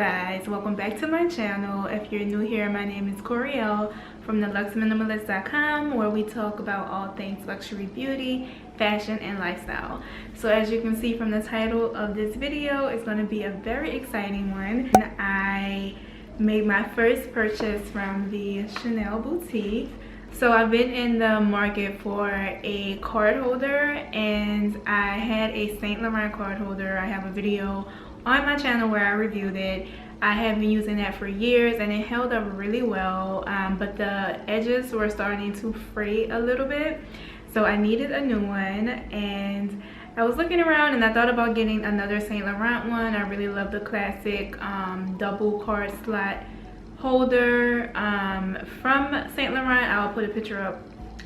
guys, welcome back to my channel. If you're new here, my name is Coreyiel from the luxeminimalist.com, where we talk about all things luxury beauty, fashion, and lifestyle. So as you can see from the title of this video, it's going to be a very exciting one. I made my first purchase from the Chanel boutique. So I've been in the market for a card holder, and I had a Saint Laurent card holder. I have a video on my channel where I reviewed it. I have been using that for years and it held up really well, but the edges were starting to fray a little bit, so I needed a new one. And I was looking around and I thought about getting another Saint Laurent one. I really love the classic double card slot holder from Saint Laurent. I'll put a picture up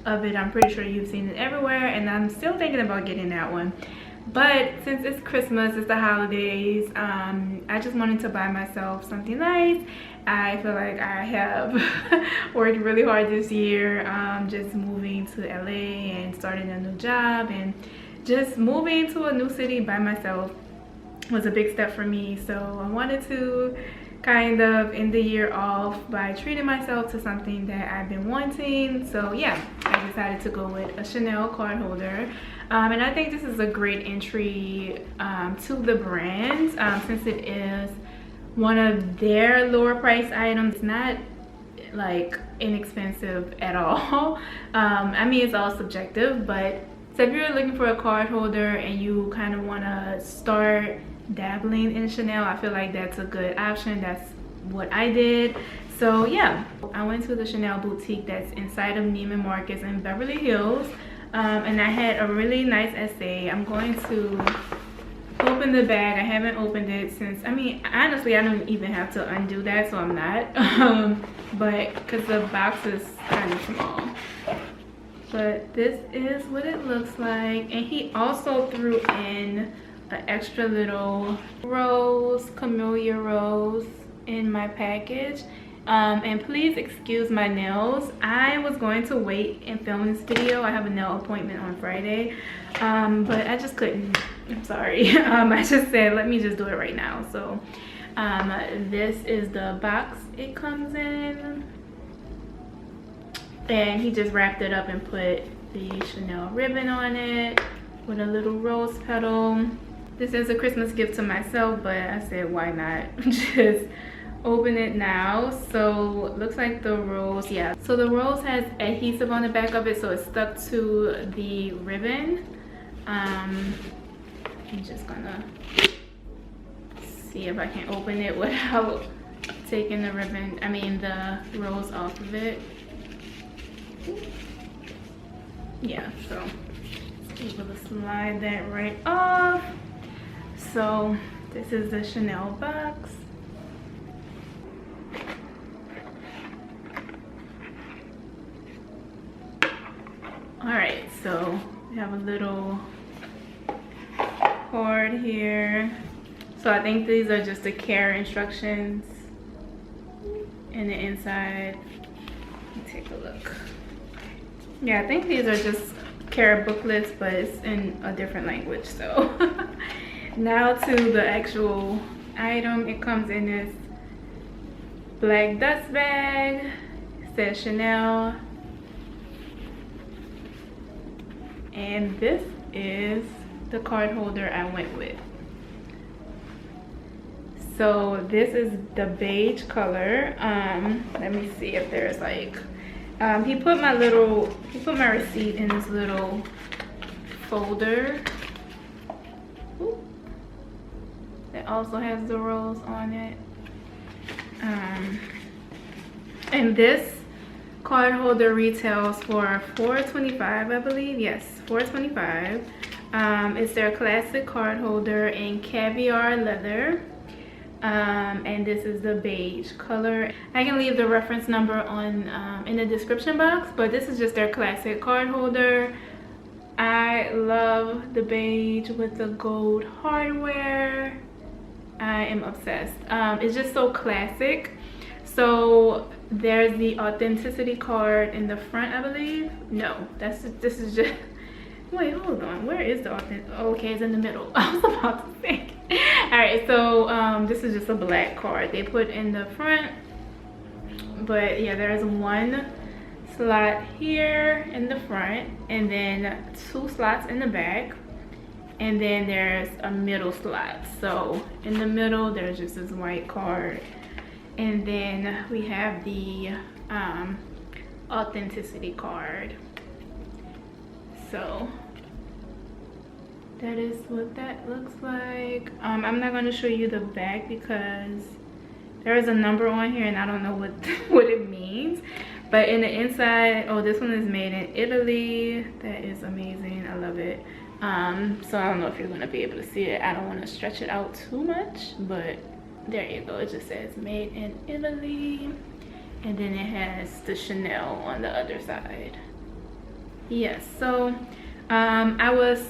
of it. I'm pretty sure you've seen it everywhere, and I'm still thinking about getting that one. But since it's Christmas, it's the holidays, I just wanted to buy myself something nice. I feel like I have worked really hard this year, just moving to LA and starting a new job, and just moving to a new city by myself was a big step for me. So I wanted to kind of end the year off by treating myself to something that I've been wanting. So yeah, I decided to go with a Chanel card holder. And I think this is a great entry to the brand, since it is one of their lower price items. It's not like inexpensive at all. I mean, it's all subjective, but so if you're looking for a card holder and you kind of want to start dabbling in Chanel, I feel like that's a good option. That's what I did. So yeah, I went to the Chanel boutique that's inside of Neiman Marcus in Beverly Hills. And I had a really nice essay. I'm going to open the bag. I haven't opened it since, I mean, honestly, I don't even have to undo that, so I'm not. But because the box is kind of small. But this is what it looks like. And he also threw in an extra little rose, camellia rose in my package. And please excuse my nails. I was going to wait and film this video. I have a nail appointment on Friday, but I just couldn't. I'm sorry. I just said let me just do it right now. So this is the box it comes in, and he just wrapped it up and put the Chanel ribbon on it with a little rose petal. This is a Christmas gift to myself, but I said why not just open it now. So looks like the rose, yeah, so the rose has adhesive on the back of it, so it's stuck to the ribbon. I'm just gonna see if I can open it without taking the ribbon, I mean the rose off of it. Yeah, so able to slide that right off. So this is the Chanel box. Alright, so we have a little card here. So I think these are just the care instructions in the inside. Let me take a look. Yeah, I think these are just care booklets, but it's in a different language. So now to the actual item. It comes in this black dust bag. It says Chanel. And this is the card holder I went with. So this is the beige color. Let me see if there's like, he put my receipt in this little folder. Ooh. That also has the rose on it. And this card holder retails for $4.25, I believe. Yes, $4.25. It's their classic card holder in caviar leather, and this is the beige color. I can leave the reference number on in the description box, but this is just their classic card holder. I love the beige with the gold hardware. I am obsessed. It's just so classic. So there's the authenticity card in the front, I believe. No, this is just, wait, hold on, where is the authentic? Oh, okay, it's in the middle. I was about to say, Alright, so this is just a black card they put in the front. But yeah, there's one slot here in the front, and then 2 slots in the back, and then there's a middle slot. So in the middle there's just this white card, and then we have the authenticity card. So that is what that looks like. I'm not going to show you the back because there is a number on here and I don't know what it means. But in the inside, oh, this one is made in Italy. That is amazing. I love it. So I don't know if you're going to be able to see it. I don't want to stretch it out too much, but there you go. It just says made in Italy, and then it has the Chanel on the other side. Yes, so I was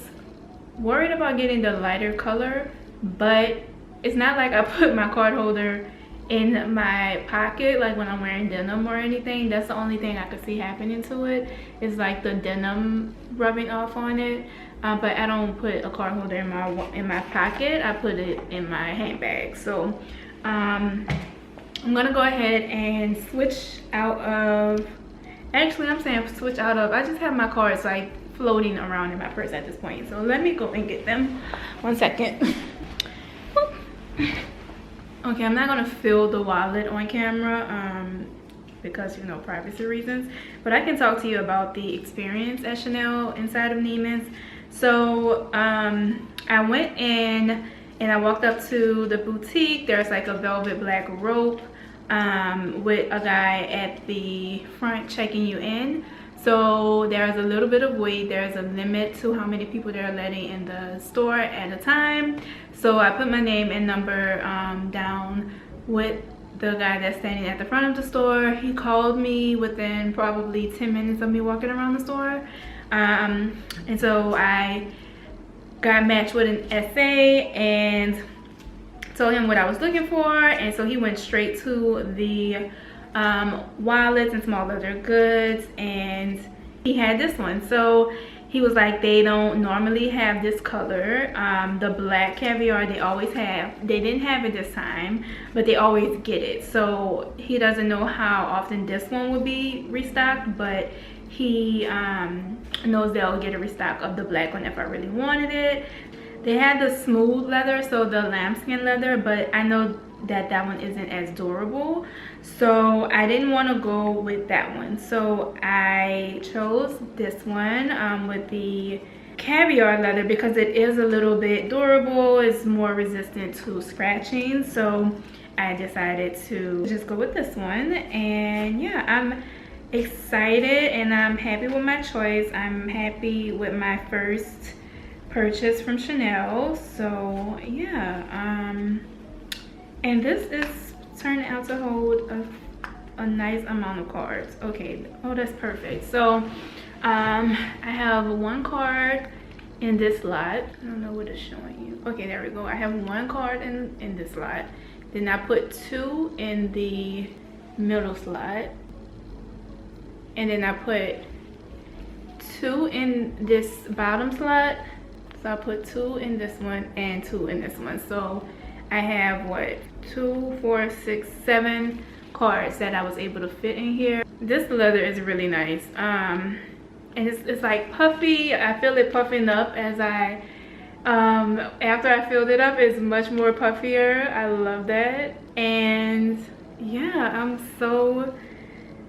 worried about getting the lighter color, but it's not like I put my card holder in my pocket like when I'm wearing denim or anything. That's the only thing I could see happening to it, is like the denim rubbing off on it. But I don't put a card holder in my pocket. I put it in my handbag. So I'm gonna go ahead and switch out of, actually I'm saying switch out of, I just have my cards like floating around in my purse at this point. So let me go and get them. 1 second. Okay, I'm not gonna fill the wallet on camera because, you know, privacy reasons, but I can talk to you about the experience at Chanel inside of Neiman's. So I went in and I walked up to the boutique. There's like a velvet black rope with a guy at the front checking you in. So there's a little bit of wait. There's a limit to how many people they're letting in the store at a time. So I put my name and number down with the guy that's standing at the front of the store. He called me within probably 10 minutes of me walking around the store. And so I got matched with an SA and told him what I was looking for. And so he went straight to the wallets and small leather goods, and he had this one. So he was like, they don't normally have this color, the black caviar they always have. They didn't have it this time, but they always get it. So he doesn't know how often this one will be restocked, but he knows they'll get a restock of the black one if I really wanted it. They had the smooth leather, so the lambskin leather, but I know that one isn't as durable, so I didn't want to go with that one. So I chose this one with the caviar leather because it is a little bit durable. It's more resistant to scratching, so I decided to just go with this one. And yeah, I'm excited and I'm happy with my choice. I'm happy with my first purchase from Chanel. So yeah, and this is turning out to hold a nice amount of cards. Okay, oh, that's perfect. So I have one card in this slot. I don't know what it's showing you. Okay, there we go. I have one card in this slot. Then I put 2 in the middle slot, and then I put 2 in this bottom slot. So I put 2 in this one and 2 in this one. So I have what, 2, 4, 6, 7 cards that I was able to fit in here. This leather is really nice, and it's like puffy. I feel it puffing up as I after I filled it up, it's much more puffier. I love that. And yeah, I'm so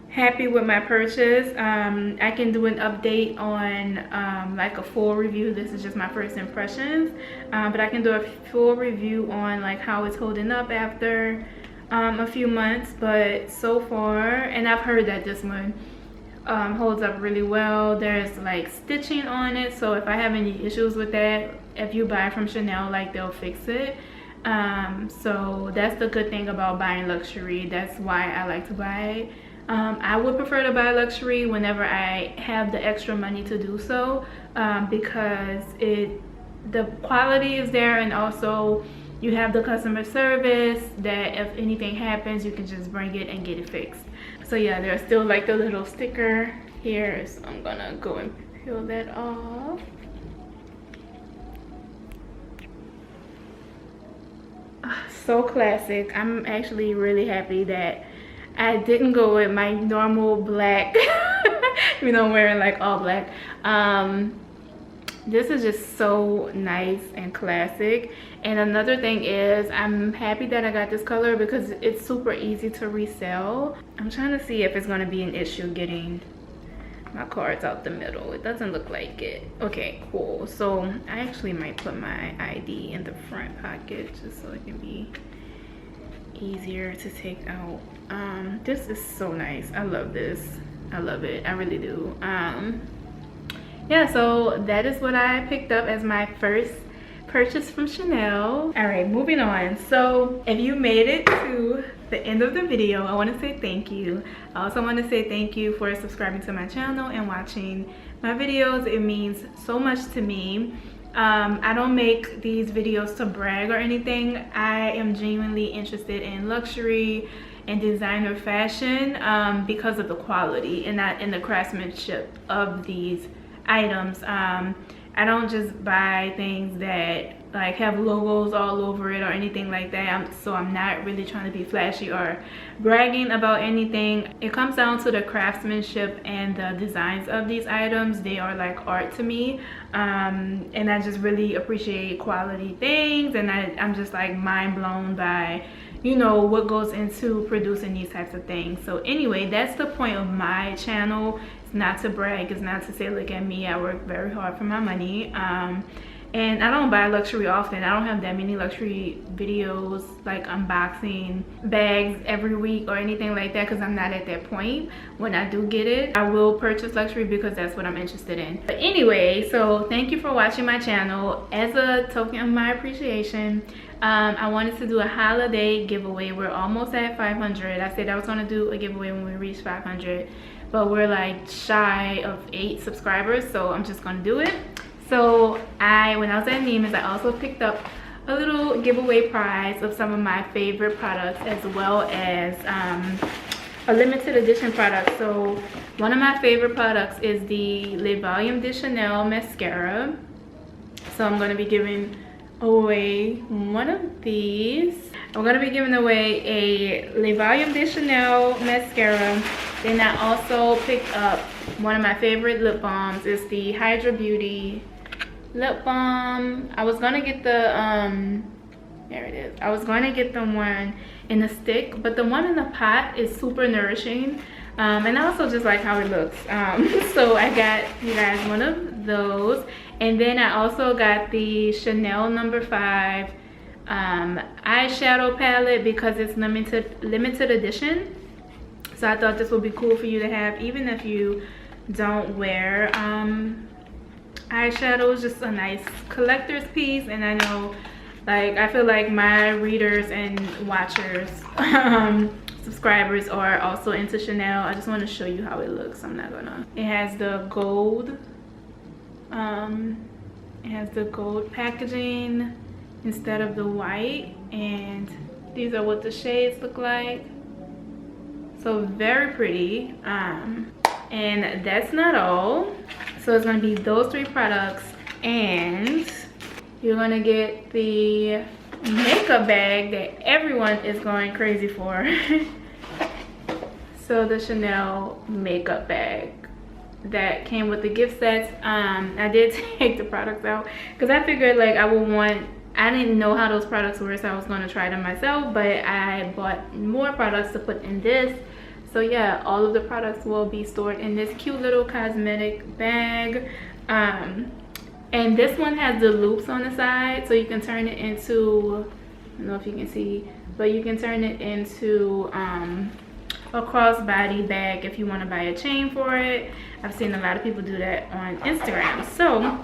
happy with my purchase. I can do an update on like a full review. This is just my first impressions, but I can do a full review on like how it's holding up after a few months. But so far, and I've heard that this one holds up really well. There's like stitching on it, so if I have any issues with that, if you buy from Chanel, like they'll fix it. So that's the good thing about buying luxury. That's why I like to buy it. I would prefer to buy luxury whenever I have the extra money to do so, because the quality is there, and also you have the customer service that if anything happens, you can just bring it and get it fixed. So yeah, there's still like the little sticker here, so I'm gonna go and peel that off. So classic. I'm actually really happy that I didn't go with my normal black, you know, wearing like all black. This is just so nice and classic. And another thing is, I'm happy that I got this color because it's super easy to resell. I'm trying to see if it's going to be an issue getting my cards out the middle. It doesn't look like it. Okay, cool. So I actually might put my ID in the front pocket just so it can be easier to take out. This is so nice. I love this. I love it. I really do. Yeah, so that is what I picked up as my first purchase from Chanel. All right, moving on. So if you made it to the end of the video, I want to say thank you. I also want to say thank you for subscribing to my channel and watching my videos. It means so much to me. I don't make these videos to brag or anything. I am genuinely interested in luxury and designer fashion because of the quality and not in the craftsmanship of these items. I don't just buy things that like have logos all over it or anything like that. So I'm not really trying to be flashy or bragging about anything. It comes down to the craftsmanship and the designs of these items. They are like art to me, and I just really appreciate quality things, and I'm just like mind blown by, you know, what goes into producing these types of things. So anyway, that's the point of my channel. It's not to brag, it's not to say look at me, I work very hard for my money. And I don't buy luxury often. I don't have that many luxury videos like unboxing bags every week or anything like that, because I'm not at that point. When I do get it, I will purchase luxury because that's what I'm interested in. But anyway, so thank you for watching my channel. As a token of my appreciation, I wanted to do a holiday giveaway. We're almost at 500. I said I was going to do a giveaway when we reach 500, but we're like shy of 8 subscribers, so I'm just going to do it. So when I was at Neiman's, I also picked up a little giveaway prize of some of my favorite products, as well as a limited edition product. So one of my favorite products is the Le Volume de Chanel mascara. So I'm going to be giving away one of these. I'm going to be giving away a Le Volume de Chanel mascara. Then I also picked up one of my favorite lip balms. It's the Hydra Beauty lip balm. I was gonna get the there it is. I was gonna get the one in the stick, but the one in the pot is super nourishing, and I also just like how it looks. So I got you guys one of those, and then I also got the Chanel No. 5 eyeshadow palette because it's limited edition. So I thought this would be cool for you to have, even if you don't wear eyeshadow. Is just a nice collector's piece. And I know, like, I feel like my readers and watchers, subscribers are also into Chanel. I just want to show you how it looks. I'm not gonna. It has the gold. It has the gold packaging instead of the white, and these are what the shades look like. So very pretty. And that's not all. So it's going to be those 3 products, and you're going to get the makeup bag that everyone is going crazy for. So the Chanel makeup bag that came with the gift sets. I did take the products out because I figured like I didn't know how those products were, so I was going to try them myself, but I bought more products to put in this. So yeah, all of the products will be stored in this cute little cosmetic bag. And this one has the loops on the side, so you can turn it into, I don't know if you can see, but you can turn it into a crossbody bag if you want to buy a chain for it. I've seen a lot of people do that on Instagram. So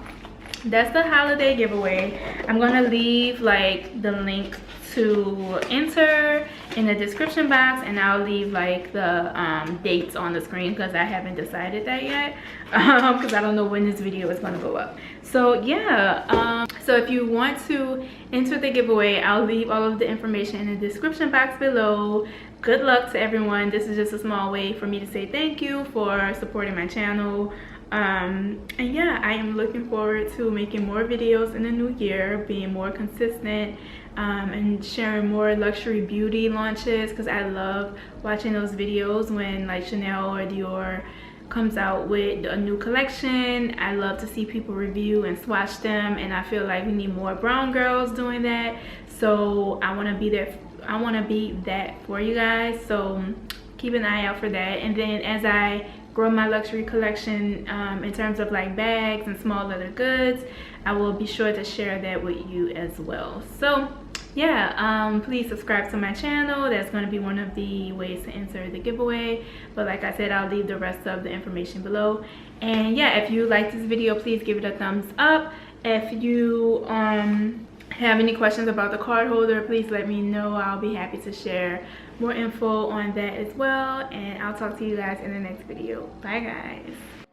that's the holiday giveaway. I'm gonna leave like the link to enter in the description box, and I'll leave like the dates on the screen because I haven't decided that yet, because I don't know when this video is going to go up. So yeah, so if you want to enter the giveaway, I'll leave all of the information in the description box below. Good luck to everyone. This is just a small way for me to say thank you for supporting my channel. And yeah, I am looking forward to making more videos in the new year, being more consistent, and sharing more luxury beauty launches, because I love watching those videos when like Chanel or Dior comes out with a new collection. I love to see people review and swatch them, and I feel like we need more brown girls doing that. So I want to be there. I want to be that for you guys. So keep an eye out for that. And then as I grow my luxury collection in terms of like bags and small leather goods, I will be sure to share that with you as well. So yeah, please subscribe to my channel. That's going to be one of the ways to enter the giveaway, but like I said, I'll leave the rest of the information below. And yeah, if you like this video, please give it a thumbs up. If you have any questions about the card holder, please let me know. I'll be happy to share more info on that as well, and I'll talk to you guys in the next video. Bye guys.